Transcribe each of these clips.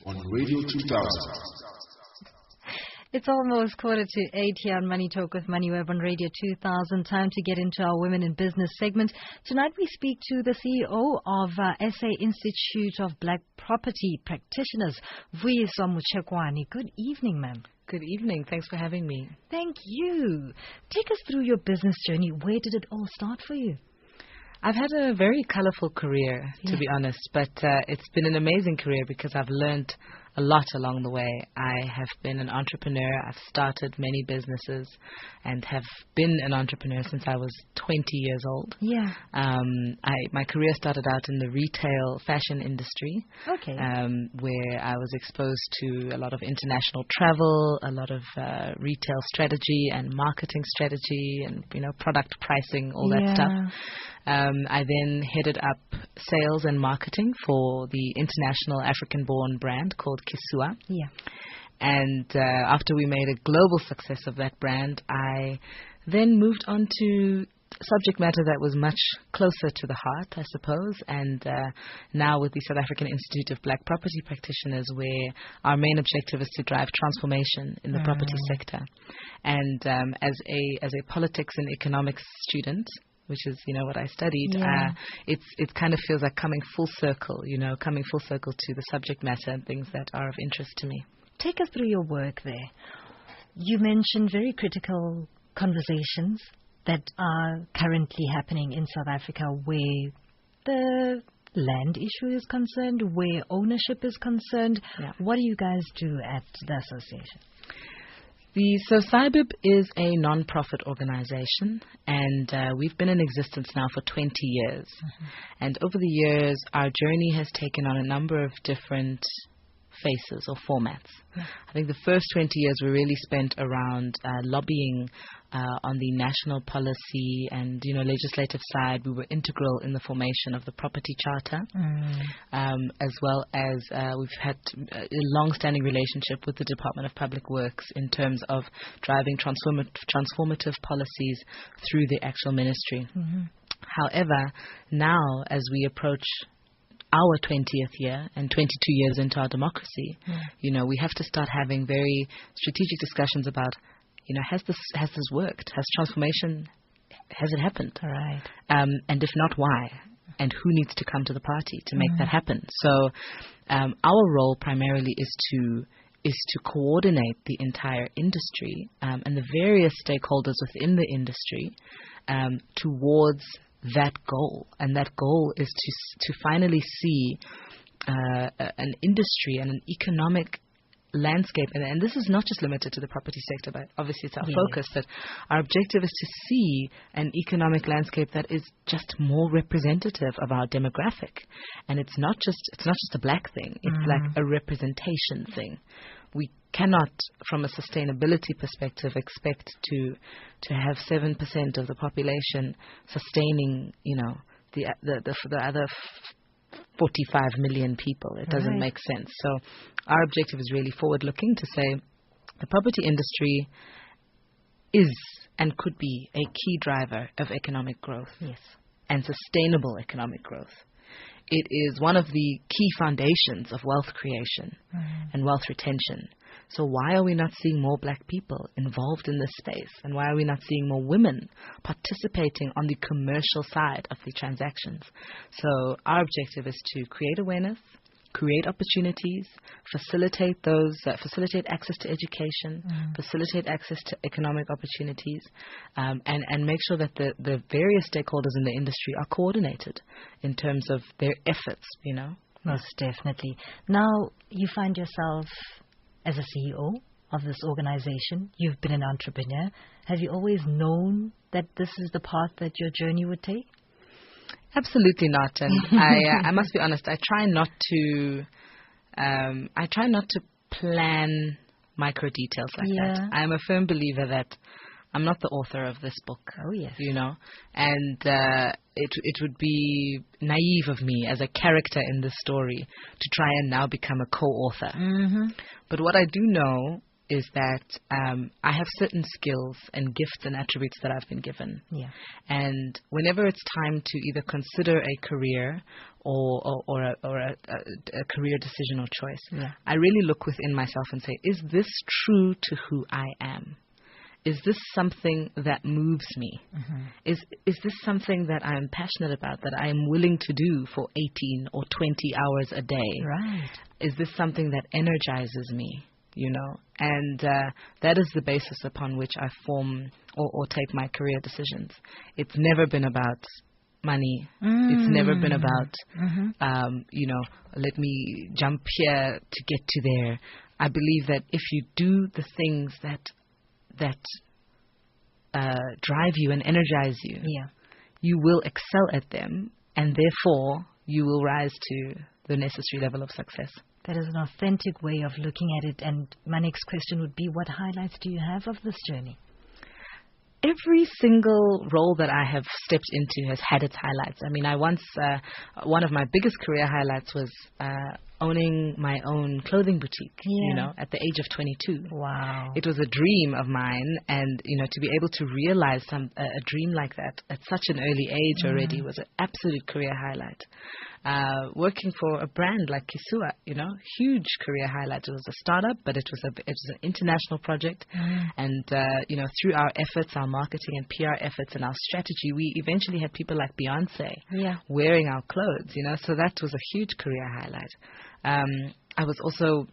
on Radio 2000. It's almost 7:45 here on Money Talk with Money Web on Radio 2000. Time to get into our Women in Business segment. Tonight we speak to the CEO of SA Institute of Black Property Practitioners, Vuyiswa Mutshekwane. Good evening, ma'am. Good evening. Thanks for having me. Thank you. Take us through your business journey. Where did it all start for you? I've had a very colorful career, to be honest, but it's been an amazing career because I've learned a lot along the way. I have been an entrepreneur. I've started many businesses and have been an entrepreneur since I was 20 years old. Yeah. My career started out in the retail fashion industry, where I was exposed to a lot of international travel, a lot of retail strategy and marketing strategy and, product pricing, all that stuff. I then headed up sales and marketing for the international African-born brand called Kisua. Yeah. And after we made a global success of that brand, I then moved on to subject matter that was much closer to the heart, I suppose, and now with the South African Institute of Black Property Practitioners, where our main objective is to drive transformation in the property sector. And as a politics and economics student, which is, what I studied, it kind of feels like coming full circle to the subject matter and things that are of interest to me. Take us through your work there. You mentioned very critical conversations that are currently happening in South Africa where the land issue is concerned, where ownership is concerned. Yeah. What do you guys do at the association? So SAIBPP is a non-profit organization, and we've been in existence now for 20 years. And over the years, our journey has taken on a number of different faces or formats. I think the first 20 years were really spent around lobbying on the national policy and legislative side. We were integral in the formation of the property charter, as well as we've had a long-standing relationship with the Department of Public Works in terms of driving transformative policies through the actual ministry. However, now as we approach our 20th year and 22 years into our democracy, we have to start having very strategic discussions about, has this worked? Has transformation, has it happened? Right. And if not, why? And who needs to come to the party to make that happen? So our role primarily is to coordinate the entire industry and the various stakeholders within the industry towards that goal. And that goal is to finally see an industry and an economic landscape, and this is not just limited to the property sector, but obviously it's our focus, but our objective is to see an economic landscape that is just more representative of our demographic. And it's not just a black thing, it's like a representation thing. We cannot, from a sustainability perspective, expect to have 7% of the population sustaining, the other 45 million people. It doesn't make sense. So our objective is really forward-looking to say the property industry is and could be a key driver of economic growth and sustainable economic growth. It is one of the key foundations of wealth creation and wealth retention. So why are we not seeing more black people involved in this space? And why are we not seeing more women participating on the commercial side of the transactions? So our objective is to create awareness, create opportunities, facilitate access to education, facilitate access to economic opportunities, and make sure that the various stakeholders in the industry are coordinated in terms of their efforts, Most definitely. Now, you find yourself as a CEO of this organization. You've been an entrepreneur. Have you always known that this is the path that your journey would take? Absolutely not. And I must be honest, I try not to plan micro details like that. I'm a firm believer that I'm not the author of this book. Oh, yes. And it would be naive of me as a character in this story to try and now become a co-author. But what I do know is that I have certain skills and gifts and attributes that I've been given. Yeah. And whenever it's time to either consider a career a career decision or choice. Yeah. I really look within myself and say, is this true to who I am? Is this something that moves me? Mm-hmm. Is this something that I'm passionate about, that I am willing to do for 18 or 20 hours a day? Right. Is this something that energizes me? And that is the basis upon which I form or take my career decisions. It's never been about money. It's never been about, let me jump here to get to there. I believe that if you do the things that drive you and energize you, you will excel at them, and therefore you will rise to the necessary level of success. That is an authentic way of looking at it. And my next question would be, what highlights do you have of this journey? Every single role that I have stepped into has had its highlights. I mean, one of my biggest career highlights was owning my own clothing boutique, at the age of 22. Wow. It was a dream of mine, and, to be able to realize a dream like that at such an early age already was an absolute career highlight. Working for a brand like Kisua, huge career highlight. It was a startup, but it was an international project. And, through our efforts, our marketing and PR efforts and our strategy, we eventually had people like Beyonce wearing our clothes, so that was a huge career highlight. I was also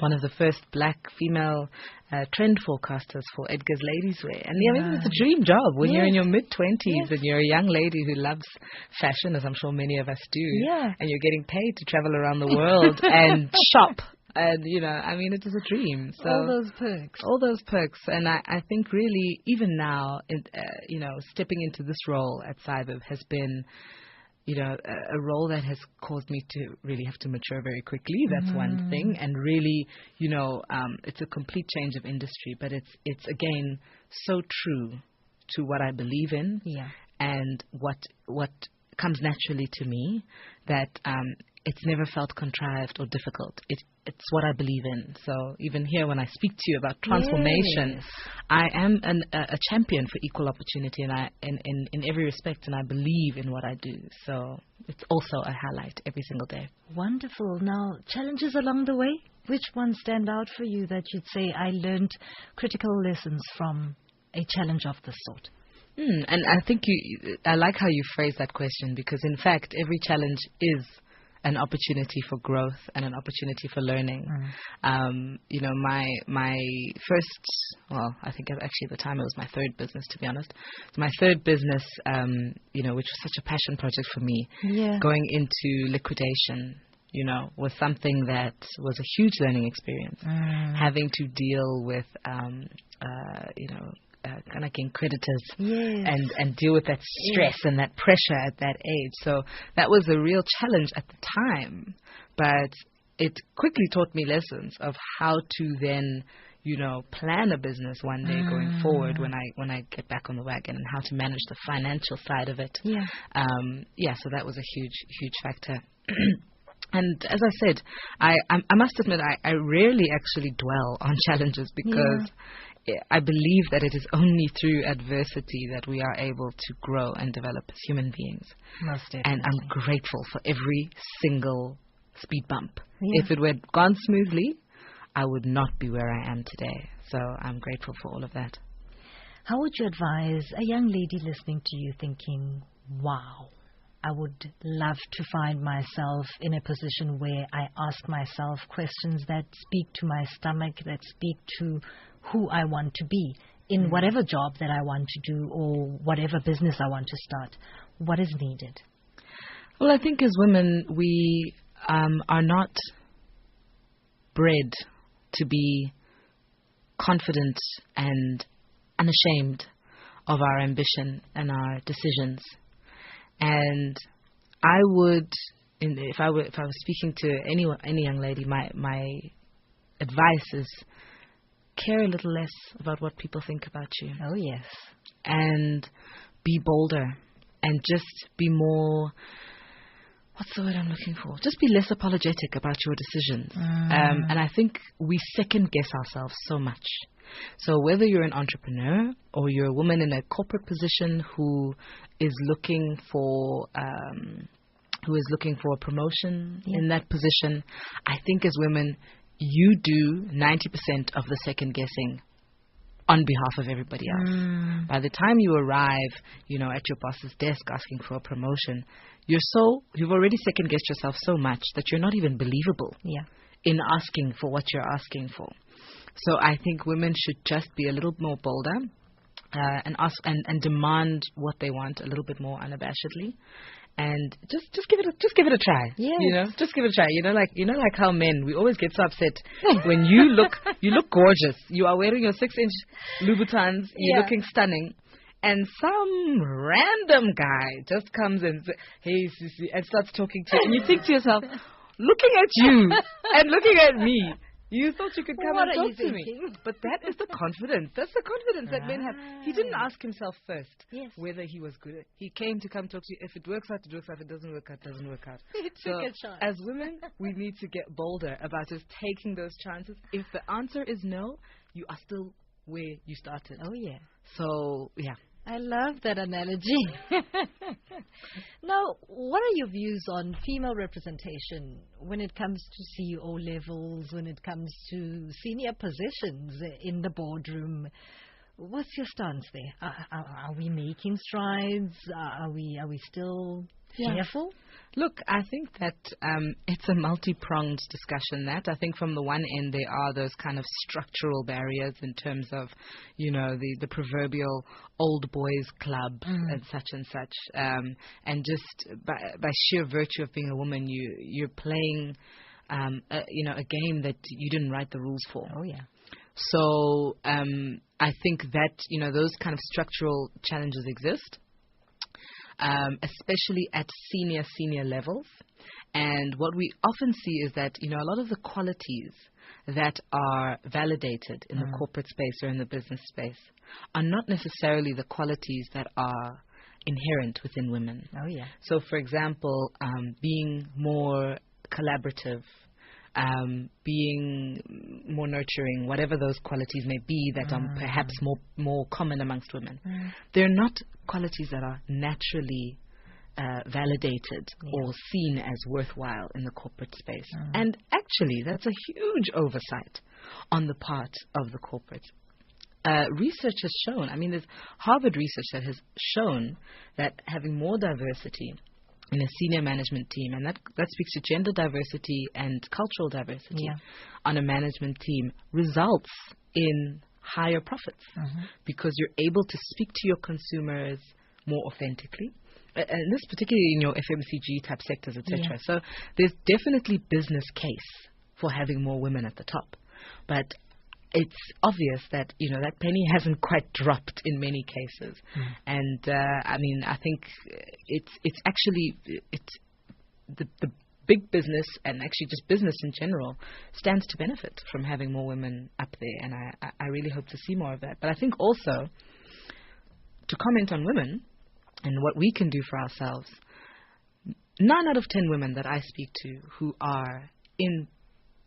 one of the first black female trend forecasters for Edgar's Ladies Wear. And it's a dream job when you're in your mid-20s and you're a young lady who loves fashion, as I'm sure many of us do. And you're getting paid to travel around the world and shop. And, it was a dream. So, all those perks. All those perks. And I think really, even now, stepping into this role at SAIBPP has been, a role that has caused me to really have to mature very quickly. That's one thing. And really, it's a complete change of industry, but it's again so true to what I believe in and what comes naturally to me, that it's never felt contrived or difficult. It's what I believe in. So even here, when I speak to you about transformation, I am a champion for equal opportunity, and I in every respect, and I believe in what I do. So it's also a highlight every single day. Wonderful. Now, challenges along the way, which ones stand out for you that you'd say, I learned critical lessons from a challenge of this sort? And I think I like how you phrase that question, because in fact, every challenge is an opportunity for growth and an opportunity for learning. My first, I think actually at the time it was my third business, to be honest. My third business, which was such a passion project for me, going into liquidation, was something that was a huge learning experience. Having to deal with, creditors and deal with that stress and that pressure at that age. So that was a real challenge at the time, but it quickly taught me lessons of how to then, plan a business one day going forward when I get back on the wagon, and how to manage the financial side of it. So that was a huge factor. And as I said, I must admit, I rarely actually dwell on challenges, because I believe that it is only through adversity that we are able to grow and develop as human beings. Most definitely. And I'm grateful for every single speed bump. If it were gone smoothly, I would not be where I am today. So I'm grateful for all of that. How would you advise a young lady listening to you thinking, wow, I would love to find myself in a position where I ask myself questions that speak to my stomach, that speak to who I want to be in whatever job that I want to do or whatever business I want to start? What is needed? Well, I think as women, we are not bred to be confident and unashamed of our ambition and our decisions. And I would, if I was speaking to any young lady, my advice is care a little less about what people think about you. Oh, yes. And be bolder, and just be more, what's the word I'm looking for? Just be less apologetic about your decisions. And I think we second guess ourselves so much. So whether you're an entrepreneur or you're a woman in a corporate position who is looking for who is looking for a promotion in that position, I think as women, you do 90% of the second guessing on behalf of everybody else. By the time you arrive, at your boss's desk asking for a promotion, you've already second guessed yourself so much that you're not even believable in asking for what you're asking for. So I think women should just be a little more bolder and ask and demand what they want a little bit more unabashedly. And just give it a try. Yes. Just give it a try. Like how men, we always get so upset when you look gorgeous. You are wearing your 6-inch Louboutins. You're looking stunning, and some random guy just comes and says, "Hey, Sissy," and starts talking to you, and you think to yourself, looking at you and looking at me, you thought you could come and talk to me. But that is the confidence. That's the confidence that men have. He didn't ask himself first whether he was good. He came to come talk to you. If it works out, it works out. If it doesn't work out, it doesn't work out. So as women, we need to get bolder about just taking those chances. If the answer is no, you are still where you started. Oh, yeah. So, yeah. I love that analogy. Now, what are your views on female representation when it comes to CEO levels, when it comes to senior positions in the boardroom? What's your stance there? Are we making strides? Are we still fearful? Look, I think that it's a multi-pronged discussion. I think from the one end there are those kind of structural barriers in terms of, the proverbial old boys club and such, and just by sheer virtue of being a woman, you're playing, a game that you didn't write the rules for. Oh yeah. So I think that those kind of structural challenges exist. Especially at senior levels. And what we often see is that, a lot of the qualities that are validated in the corporate space or in the business space are not necessarily the qualities that are inherent within women. Oh, yeah. So, for example, being more collaborative, being more nurturing, whatever those qualities may be that are perhaps more common amongst women. They're not qualities that are naturally validated or seen as worthwhile in the corporate space. And actually, that's a huge oversight on the part of the corporate. Research has shown, there's Harvard research that has shown that having more diversity in a senior management team, and that speaks to gender diversity and cultural diversity on a management team, results in higher profits because you're able to speak to your consumers more authentically. And this particularly in your FMCG type sectors, etc. So there's definitely business case for having more women at the top. But it's obvious that, that penny hasn't quite dropped in many cases. And, I think it's actually the big business and actually just business in general stands to benefit from having more women up there. And I really hope to see more of that. But I think also to comment on women and what we can do for ourselves, 9 out of 10 women that I speak to who are in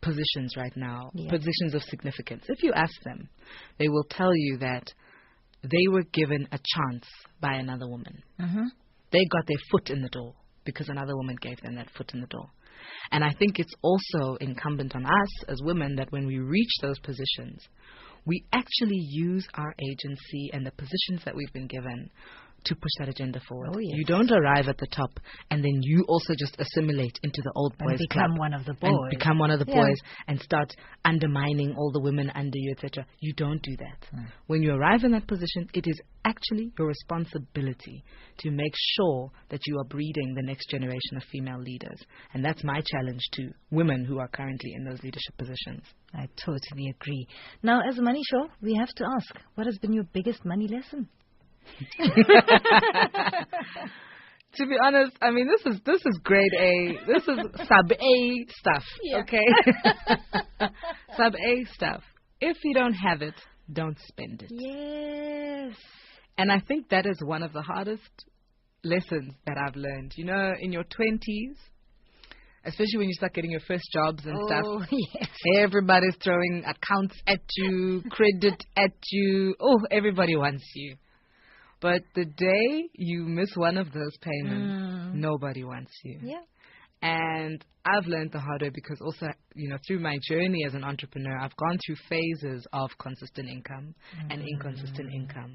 positions right now, positions of significance, if you ask them, they will tell you that they were given a chance by another woman. They got their foot in the door because another woman gave them that foot in the door. And I think it's also incumbent on us as women that when we reach those positions, we actually use our agency and the positions that we've been given to push that agenda forward. Oh, yes. You don't arrive at the top and then you also just assimilate into the old boys and become club one of the boys. And become one of the boys and start undermining all the women under you, etc. You don't do that. When you arrive in that position, it is actually your responsibility to make sure that you are breeding the next generation of female leaders. And that's my challenge to women who are currently in those leadership positions. I totally agree. Now, as a money show, we have to ask, what has been your biggest money lesson? To be honest, this is grade A. This is sub A stuff. Okay, sub A stuff. If you don't have it, don't spend it. Yes. And I think that is one of the hardest lessons that I've learned. In your 20s, especially when you start getting your first jobs and stuff. Yes. Everybody's throwing accounts at you, credit at you. Oh, everybody wants you. But the day you miss one of those payments, nobody wants you. Yeah. And I've learned the hard way because also, through my journey as an entrepreneur, I've gone through phases of consistent income and inconsistent income.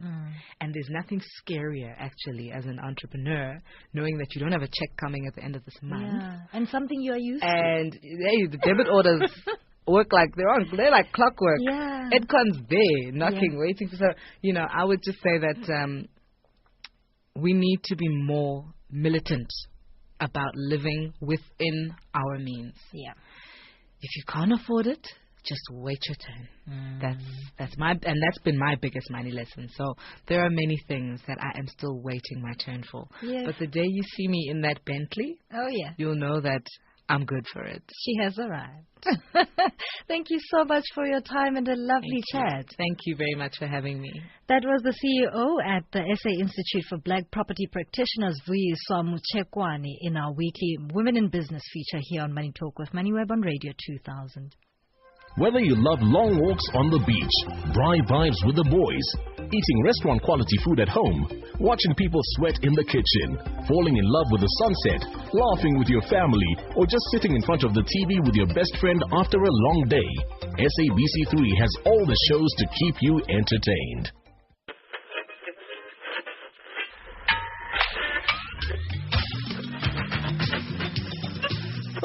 And there's nothing scarier, actually, as an entrepreneur, knowing that you don't have a check coming at the end of this month. Yeah. And something you're used to. And hey, the debit orders work like they're like clockwork. Yeah. Edcon's there, knocking, waiting for. So, I would just say that we need to be more militant about living within our means. Yeah. If you can't afford it, just wait your turn. That's been my biggest money lesson. So there are many things that I am still waiting my turn for. Yes. But the day you see me in that Bentley, you'll know that I'm good for it. She has arrived. Thank you so much for your time and a lovely chat. Thank you very much for having me. That was the CEO at the SA Institute for Black Property Practitioners, Vuyiswa Mutshekwane, in our weekly Women in Business feature here on Money Talk with MoneyWeb on Radio 2000. Whether you love long walks on the beach, dry vibes with the boys, eating restaurant quality food at home, watching people sweat in the kitchen, falling in love with the sunset, laughing with your family, or just sitting in front of the TV with your best friend after a long day, SABC3 has all the shows to keep you entertained.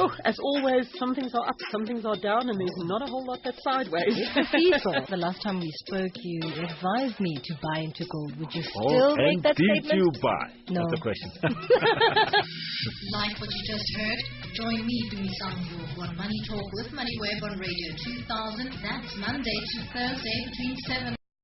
Oh, as always, some things are up, some things are down, and there's not a whole lot that's sideways. The last time we spoke, you advised me to buy into gold. Would you still make that statement? Did you buy? No. That's the question. Like what you just heard? Join me, Vuyiswa, on Money Talk with MoneyWeb on Radio 2000. That's Monday to Thursday between 7